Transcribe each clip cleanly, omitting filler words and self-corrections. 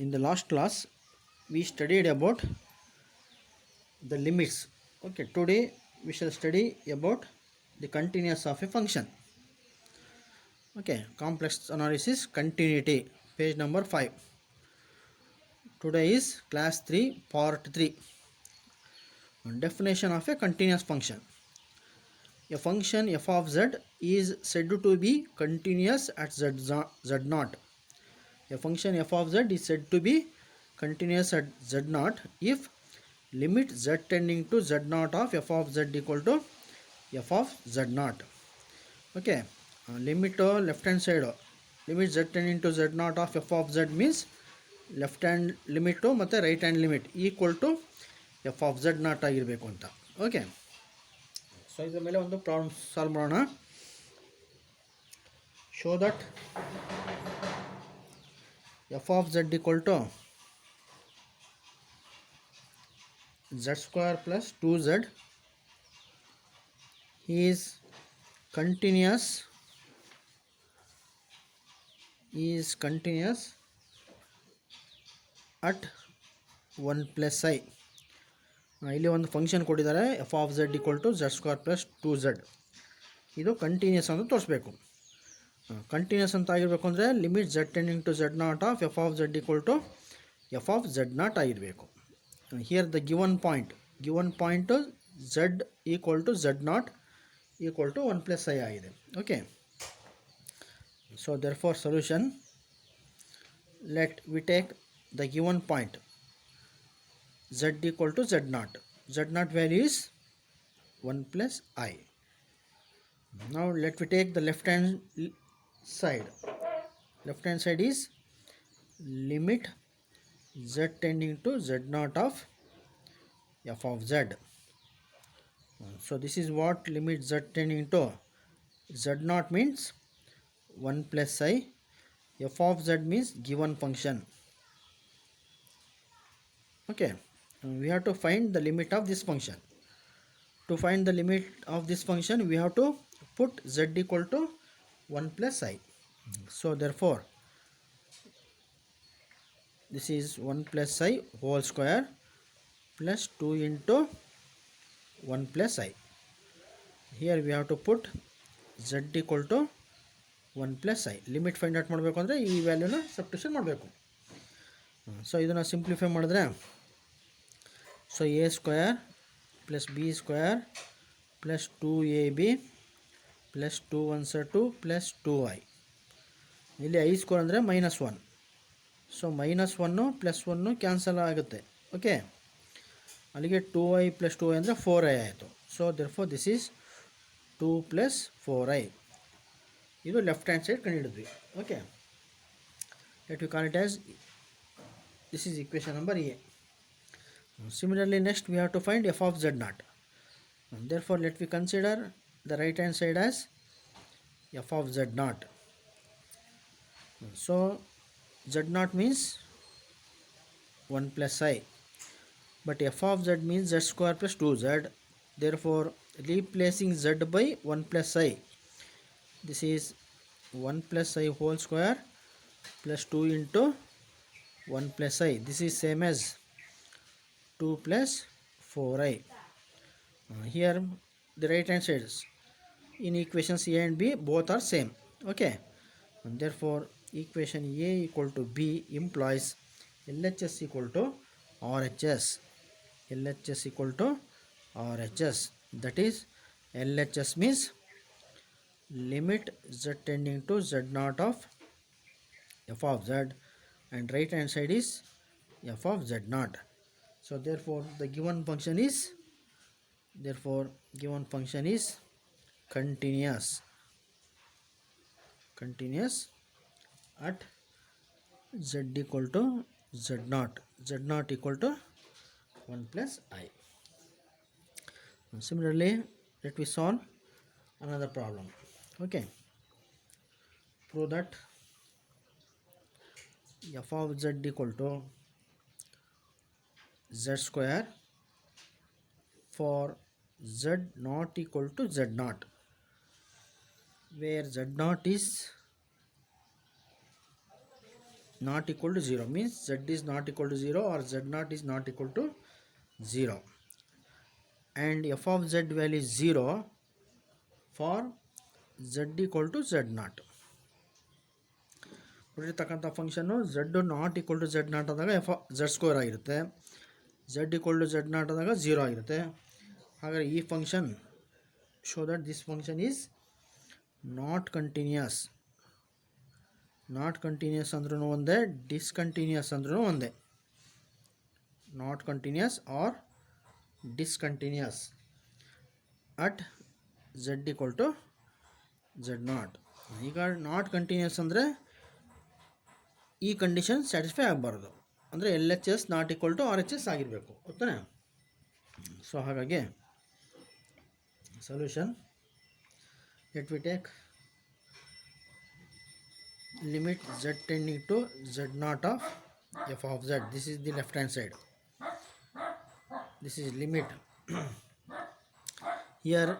In the last class, we studied about the limits. Okay, today we shall study about the continuous of a function. Okay, complex analysis continuity, page number 5. Today is class 3, part 3. Definition of a continuous function. A function f of z is said to be continuous at z0. A function f of z is said to be continuous at z0 if limit z tending to z0 of f of z equal to f of z0. Okay, limit left hand side limit z tending to z0 of f of z means left hand limit ಮತ್ತೆ right hand limit equal to f of z0 ಆಗಿರಬೇಕು ಅಂತ. Okay, so ಇದರ ಮೇಲೆ ಒಂದು problem solve ಮಾಡೋಣ. Show that f of z equal to z square plus 2z is continuous at 1 plus i. ಇಲ್ಲಿ ಒಂದು function ಕೊಟ್ಟಿದ್ದಾರೆ f of z equal to z square plus 2z. ಇದು ಕಂಟಿನ್ಯೂಸ್ ಅಂತ ತೋರಿಸ್ಬೇಕು. ಕಂಟಿನ್ಯೂಸ್ ಅಂತ ಆಗಿರಬೇಕು ಅಂದರೆ limit z tending to z not of f of z equal to f of z not ಆಗಿರಬೇಕು. Here the given point z equal to z not equal to 1 plus i ಆಗಿದೆ. Okay, so therefore solution, let we take the given point z equal to z0 value is 1 plus i. Now let we take the left hand side is limit z tending to z0 of f of z. So this is what limit z tending to z0 means 1 plus i. F of z means given function. Okay, we have to find the limit of this function. To find the limit of this function, we have to put z equal to 1 plus i. So therefore this is 1 plus i whole square plus 2 into 1 plus i. Here we have to put z equal to 1 plus i. Limit find out ಮಾಡಬೇಕು ಅಂದರೆ ಈ ವ್ಯಾಲ್ಯೂನ substitution ಮಾಡಬೇಕು. So ಇದನ್ನು simplify ಮಾಡಿದ್ರೆ, so a square plus b square plus 2ab plus 2 1 2 plus 2i. ಇಲ್ಲಿ i square ಅಂದರೆ -1. So -1 plus 1 cancel ಆಗುತ್ತೆ. ಓಕೆ, ಅಲ್ಲಿಗೆ 2i ಪ್ಲಸ್ 2i ಅಂದರೆ 4i ಆಯಿತು. So therefore this is 2 plus 4i. ಇದು ಲೆಫ್ಟ್ ಹ್ಯಾಂಡ್ ಸೈಡ್ ಕಂಡುಹಿಡಿದ್ವಿ. Okay, let we call it as this is equation number A. Similarly, next we have to find f of z0. Therefore let we consider the right hand side as f of z0. So z0 means 1 plus i, but f of z means z square plus 2z. Therefore replacing z by 1 plus i, this is 1 plus i whole square plus 2 into 1 plus i. This is same as 2 plus 4i. Here the right hand sides in equations a and b both are same. Okay, and therefore equation a equal to b implies LHS equal to RHS. LHS equal to RHS. That is LHS means limit z tending to z0 of f of z, and right hand side is f of z0. So therefore the given function is continuous at z equal to z0 equal to 1 plus i. Similarly, let me solve another problem. Okay, prove that f of z equal to z square for z not equal to z0, where z0 is not equal to 0 means z is not equal to 0 or z naught is not equal to 0, and f of z value is 0 for z equal to z naught. ಕೊಟ್ಟಿರ್ತಕ್ಕಂಥ ಫಂಕ್ಷನ್ನು z naught equal to z naught ಆದಾಗ z square ಆಗಿರುತ್ತೆ, z equal to z naught ಆದಾಗ 0 ಆಗಿರುತ್ತೆ. ಹಾಗಾದರೆ ಈ function show that this function is not continuous. Not continuous ಅಂದ್ರೂ ಒಂದೇ, ಡಿಸ್ಕಂಟಿನ್ಯೂಸ್ ಅಂದ್ರೂ ಒಂದೇ. Not continuous or discontinuous at z equal to z naught. ಈಗ ನಾಟ್ ಕಂಟಿನ್ಯೂಸ್ ಅಂದರೆ ಈ ಕಂಡೀಷನ್ ಸ್ಯಾಟಿಸ್ಫೈ ಆಗಬಾರ್ದು, ಅಂದರೆ L H S not equal to R H S ಆಗಿರಬೇಕು, ಗೊತ್ತಾನೆ. ಸೊ ಹಾಗಾಗಿ solution, let we take limit z tending to z naught of f of z. This is the left hand side, this is limit. Here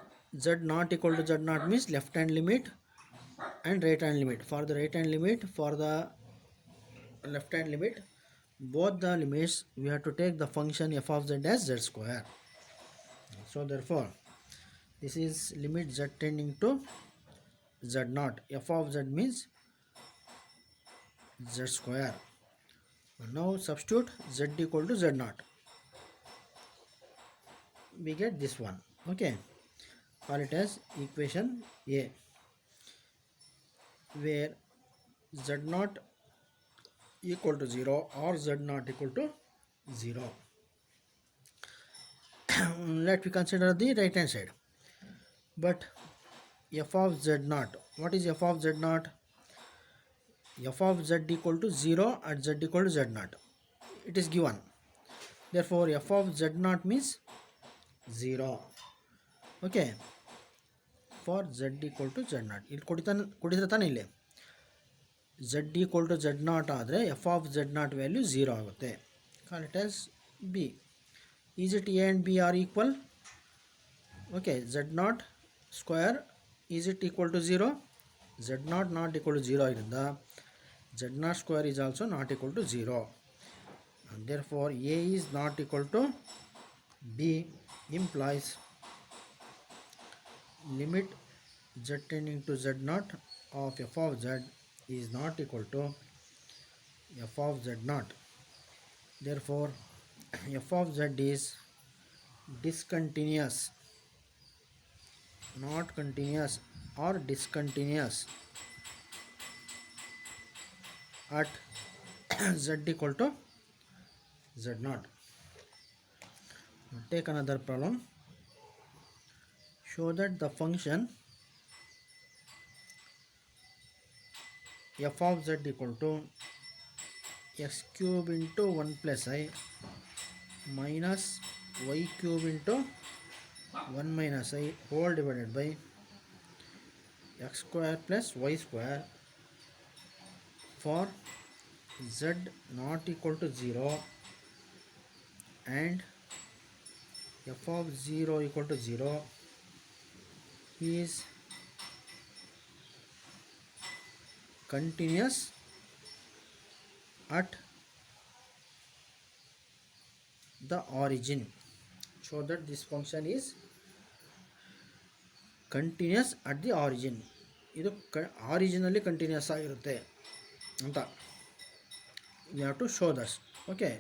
z not equal to z naught means left hand limit and right hand limit. For the right hand limit, for the left hand limit, both the limits we have to take the function f of z as z square. So therefore this is limit z tending to z naught. F of z means z square. Now substitute z equal to z naught, we get this one. Okay, call it as equation A, where z naught equal to 0 or z naught equal to 0. Let we consider the right hand side. But f of z naught, what is f of z naught? F of z equal to 0 at z equal to z naught, it is given. Therefore f of z naught means 0. Okay, for z equal to z naught ಇಲ್ಲಿ ಕೊಡಿದ್ರೆ ತಾನೆ ಇಲ್ಲಿ z equal to z naught ಆದರೆ f of z naught value 0 ಆಗುತ್ತೆ. Call it as B. Is it A and B are equal? Okay, z naught square, is it equal to 0? Z naught not equal to 0 ಆಗಿರಿಂದ z naught square is also not equal to 0, and therefore A is not equal to B implies limit z tending to z naught of f of z is not equal to f of z naught. Therefore f of z is discontinuous, not continuous or discontinuous at z equal to z naught. Take another problem. Show that the function f of z equal to x cube into 1 plus I minus y cube into 1 minus I whole divided by x square plus y square for z not equal to 0 and f of 0 equal to 0 is continuous at the origin. Show that this function is continuous at the origin. ಇದು ಆರಿಜಿನಲ್ಲಿ continuous ಆಗಿರುತ್ತೆ ಅಂತ we have to show thus. Okay,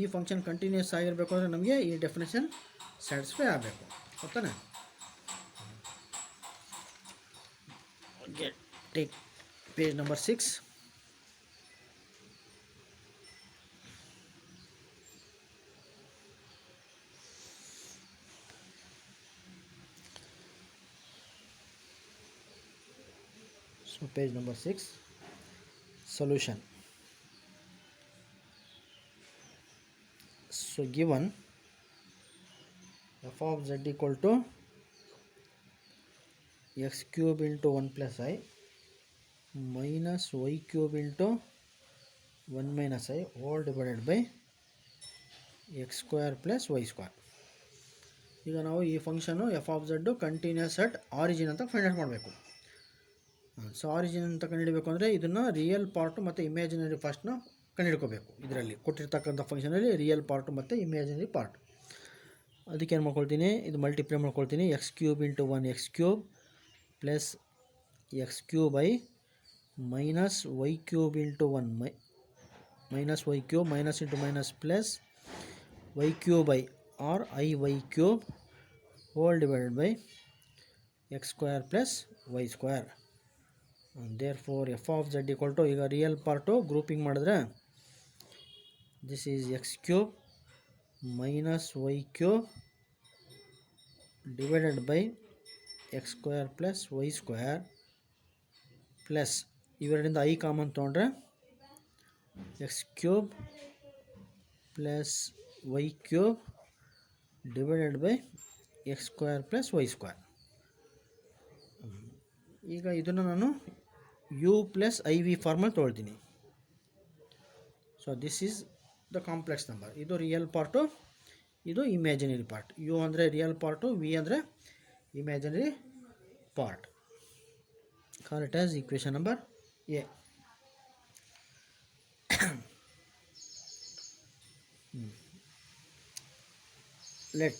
ಈ function continuous ಆಗಿರಬೇಕು ಅಂದರೆ ನಮಗೆ ಈ definition satisfy ಆಗಬೇಕು, ಗೊತ್ತಾನೆ. Okay, take page number 6. So page number 6, solution. So given f of z equal to x cube into 1 plus I minus y cube into 1 minus I all divided by x square plus y square. ಈಗ ನಾವು ಈ ಫಂಕ್ಷನ್ನು F of z continuous at origin ಅಂತ find out ಮಾಡಬೇಕು. So origin ಅಂತ ಕಂಡುಹಿಡಬೇಕು ಅಂದರೆ ಇದನ್ನು ರಿಯಲ್ ಪಾರ್ಟು ಮತ್ತು ಇಮ್ಯಾಜಿನರಿ ಫಸ್ಟ್ನ ಕಂಡುಹಿಡ್ಕೋಬೇಕು. ಇದರಲ್ಲಿ ಕೊಟ್ಟಿರ್ತಕ್ಕಂಥ ಫಂಕ್ಷನಲ್ಲಿ ರಿಯಲ್ ಪಾರ್ಟು ಮತ್ತು ಇಮ್ಯಾಜಿನರಿ ಪಾರ್ಟ್. ಅದಕ್ಕೆ ಏನು ಮಾಡ್ಕೊಳ್ತೀನಿ, ಇದು ಮಲ್ಟಿಪ್ಲೈ ಮಾಡ್ಕೊಳ್ತೀನಿ. X cube into 1 X cube plus X cube by minus Y cube into 1 minus Y cube minus into minus plus Y cube by R I Y cube hole divided by x square plus y square. Therefore f of z equal to, ಈಗ real part grouping ಮಾಡಿದ್ರೆ this is x cube minus Y cube divided by x square plus y square plus ಇವೆರಡಿಂದ i common ತೊಗೊಂಡ್ರೆ x cube plus Y cube divided by x square plus y square. ಈಗ ಇದನ್ನು ನಾನು u plus i v ಫಾರ್ಮಲ್ಲಿ ತೊಗೊಳ್ತೀನಿ. So this is the complex number. ಇದು real part, ಇದು imaginary part. You ಅಂದರೆ ರಿಯಲ್ ಪಾರ್ಟು, ವಿ ಅಂದರೆ imaginary part. Call it as equation number A. Let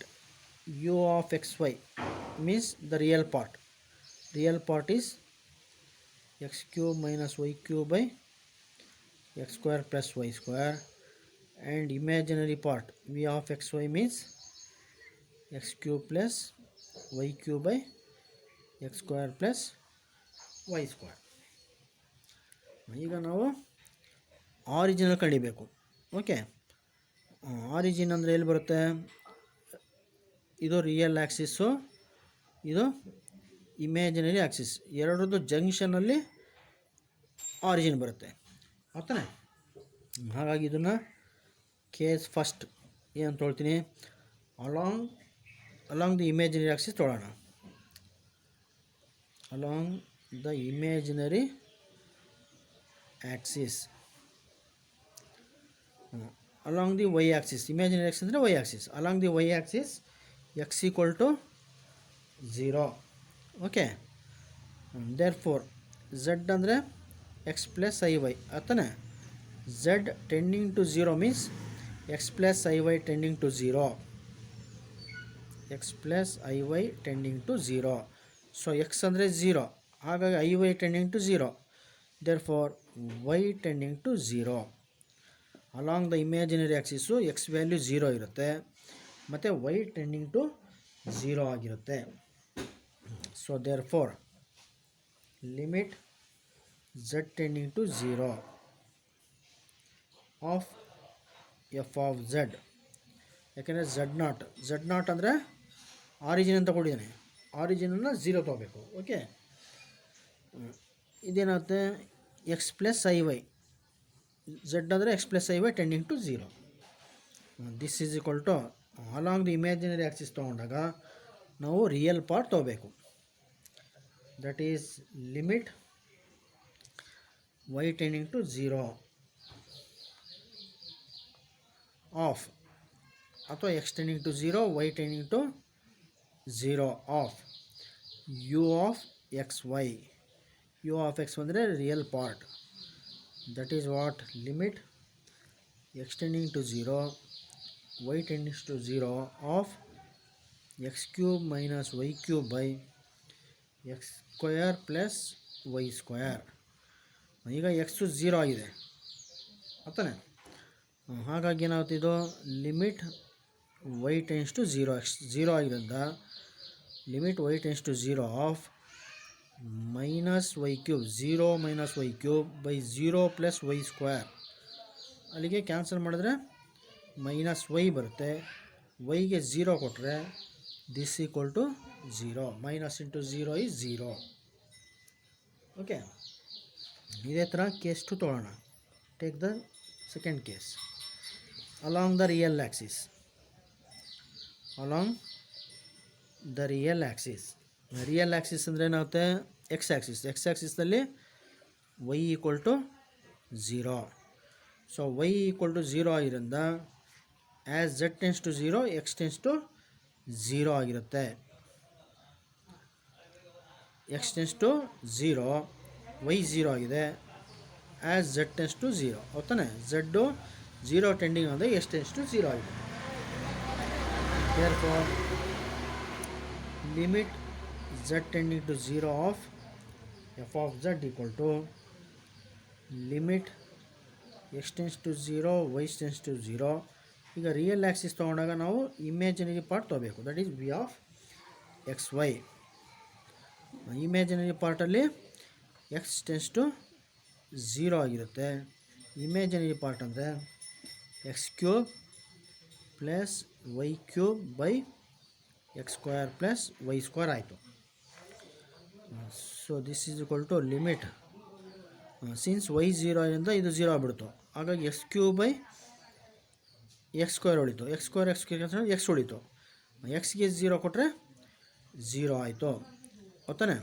u of xy means the real part. Real part is x cube minus y cube by x square plus y square, and imaginary part v of xy means x cube plus y cube by x square plus y square. ಈಗ ನಾವು origin ಕಂಡಿಬೇಕು. Okay, origin ಅಂದರೆ ಎಲ್ಲಿ ಬರುತ್ತೆ? ಇದು real axis, ಇದು imaginary Axis, ಎರಡರದ್ದು ಜಂಕ್ಷನಲ್ಲಿ origin ಬರುತ್ತೆ. ಆಯ್ತಾನೆ? ಹಾಗಾಗಿ ಇದನ್ನು ಕೇಸ್ ಫಸ್ಟ್ ಏನು ತೊಳ್ತೀನಿ, ಅಲಾಂಗ್ ದಿ ಇಮ್ಯಾಜಿನರಿ ಆ್ಯಕ್ಸಿಸ್ ತೊಗೊಳ್ಳೋಣ. Along the imaginary Axis, along the y axis, imaginary axis ಅಂದರೆ y axis, along the y axis x equal to 0. Okay, therefore z ಅಂದರೆ x plus iy ಆತನೆ. z tending to 0 means x plus iy tending to 0, x plus iy tending to 0. So x ಅಂದರೆ 0, ಹಾಗಾಗಿ iy tending to 0, therefore y tending to 0. Along the imaginary axis x value 0 ಇರುತ್ತೆ ಮತ್ತು y tending to 0 ಆಗಿರುತ್ತೆ. So therefore limit z tending to 0 of f of z. ಯಾಕೆಂದರೆ z not ಅಂದರೆ origin ಅಂತ ಕೊಟ್ಟಿದ್ದಾನೆ, ಆರಿಜಿನನ್ನು 0 ತೊಗೋಬೇಕು. ಓಕೆ, ಇದೇನಾಗುತ್ತೆ x plus i y, z ಅಂದರೆ x plus i y tending to 0. This is equal to along the imaginary axis ತೊಗೊಂಡಾಗ ನಾವು ರಿಯಲ್ ಪಾರ್ಟ್ ತೊಗೋಬೇಕು. That is limit y tending to 0 of, ಅಥವಾ x tending to 0 y tending to 0 of u of x y. U of x ಅಂದರೆ real part. That is what limit x tending to 0 y tending to 0 of x cube minus y cube by x square plus y square. ಈಗ x 0 ಆಗಿದೆ ಆತಾನೆ. ಹಾಗಾಗಿ ಏನಾಗುತ್ತೆ, ಇದು limit y tends to 0, x 0 ಆಗಿರೋದ್ರಿಂದ limit y tends to 0 of minus Y cube, 0 minus Y cube by 0 plus y square. ಅಲ್ಲಿಗೆ cancel ಮಾಡಿದ್ರೆ minus y ಬರುತ್ತೆ, ವೈಗೆ 0 ಕೊಟ್ಟರೆ this equal to 0, minus into 0 is 0. Okay, ಇದೇ ಥರ ಕೇಸ್ 2 ತೊಗೊಳ್ಳೋಣ. Take the second case. Along the real axis, along the real axis. Real axis ಅಂದರೆ ಏನಾಗುತ್ತೆ, ಎಕ್ಸ್ ಆ್ಯಕ್ಸಿಸ್ನಲ್ಲಿ y equal to 0. So y equal to 0 ಆಗಿರೋದ್ರಿಂದ as z tends to 0 x tends to 0 ಆಗಿರುತ್ತೆ. X tends to 0 y 0 ಆಗಿದೆ as z tends to 0 ಹೌದಾನೆ. Z 0 tending ಅಂದರೆ as tends to 0 ಆಗಿದೆ. therefore limit z tending to 0 of f of z equal to limit x tends to 0 y tends to 0. ಈಗ real axis ತೊಗೊಂಡಾಗ ನಾವು imaginary part ತೊಗೋಬೇಕು, that is v of x y. Imaginary ಪಾರ್ಟಲ್ಲಿ x tends to 0 ಆಗಿರುತ್ತೆ. Imaginary part ಅಂದರೆ x cube plus Y cube by x square plus y square ಆಯಿತು. So this is equal to limit since y 0 ಇಂದ ಇದು 0 ಆಗಿಬಿಡ್ತು. ಹಾಗಾಗಿ x cube by x square ಉಳಿತು. X square x ಉಳಿತು. ಎಕ್ಸ್ಗೆ 0 ಕೊಟ್ಟರೆ 0 ಆಯಿತು ಗೊತ್ತಾನೆ.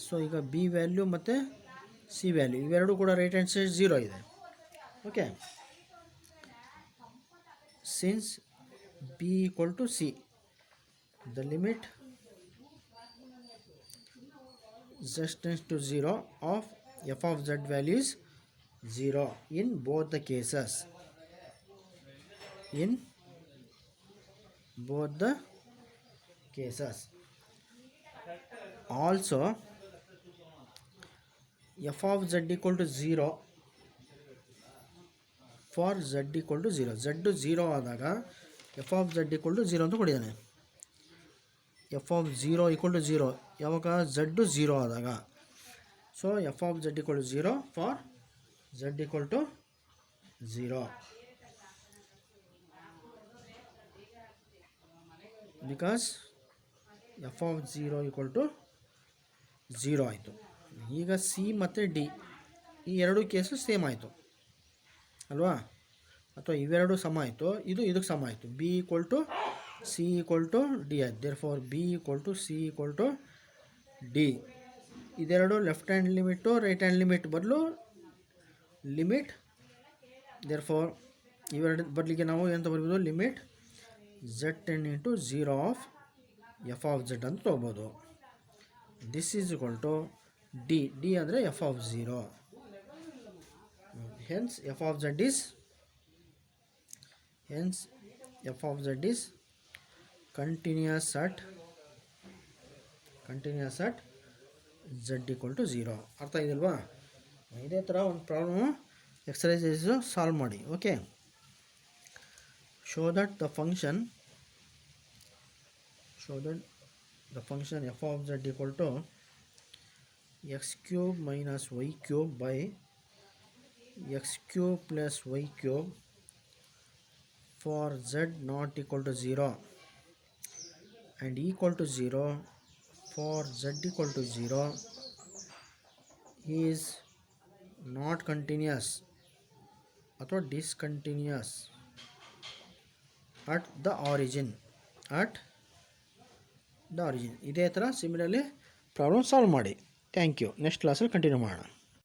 ಸೊ ಈಗ ಬಿ ವ್ಯಾಲ್ಯೂ ಮತ್ತು ಸಿ ವ್ಯಾಲ್ಯೂ ಇವೆರಡೂ ಕೂಡ ರೈಟ್ ಹ್ಯಾಂಡ್ ಸೈಡ್ 0 ಇದೆ. Okay, since B equal to C, the limit z tends to 0 of f of z value is 0 in both the cases. In both the cases. Also f of z equal to 0 for z equal to 0. z 0 ಆದಾಗ f of z equal to 0 ಅಂತ ಕೊಟ್ಟಿದ್ದಾನೆ. f of 0 equal to 0 ಯಾವಾಗ z 0 ಆದಾಗ. So f of z equal to 0 for z equal to 0. Because F of 0 equal to 0 ಆಯಿತು. ಈಗ C ಮತ್ತು D ಈ ಎರಡೂ ಕೇಸು ಸೇಮ್ ಆಯಿತು ಅಲ್ವಾ, ಅಥವಾ ಇವೆರಡು ಸಮ ಆಯಿತು, ಇದು ಇದಕ್ಕೆ ಸಮ ಆಯಿತು. B equal to c equal to d ಆಯ್ತು. Therefore b equal to c equal to d. ಇದೆರಡು left hand limit right hand limit ಬದಲು ಲಿಮಿಟ್. ದೇರ್ಫೋರ್ ಇವೆರಡು ಬದಲಿಗೆ ನಾವು ಎಂತ ಬರ್ಬೋದು, limit z tending to 0 of f of z ಅಂತ ತೊಗೋಬೋದು. This is equal to d. D ಅಂದರೆ f of 0. Hence f of z is continuous at z equal to 0. ಅರ್ಥ ಇದಲ್ವಾ? ಇದೇ ಥರ ಒಂದು ಪ್ರಾಬ್ಲಮ್ ಎಕ್ಸರ್ಸೈಸಸ್ ಸಾಲ್ವ್ ಮಾಡಿ. Okay, show that the function f of z equal to x cube minus y cube by x cube plus y cube for z not equal to 0 and equal to 0 for z equal to 0 is not continuous ಅಥವಾ discontinuous at the origin. ಇದೇ ಥರ similarly problem solve ಮಾಡಿ. Thank you. Next ಕ್ಲಾಸಲ್ಲಿ continue ಮಾಡೋಣ.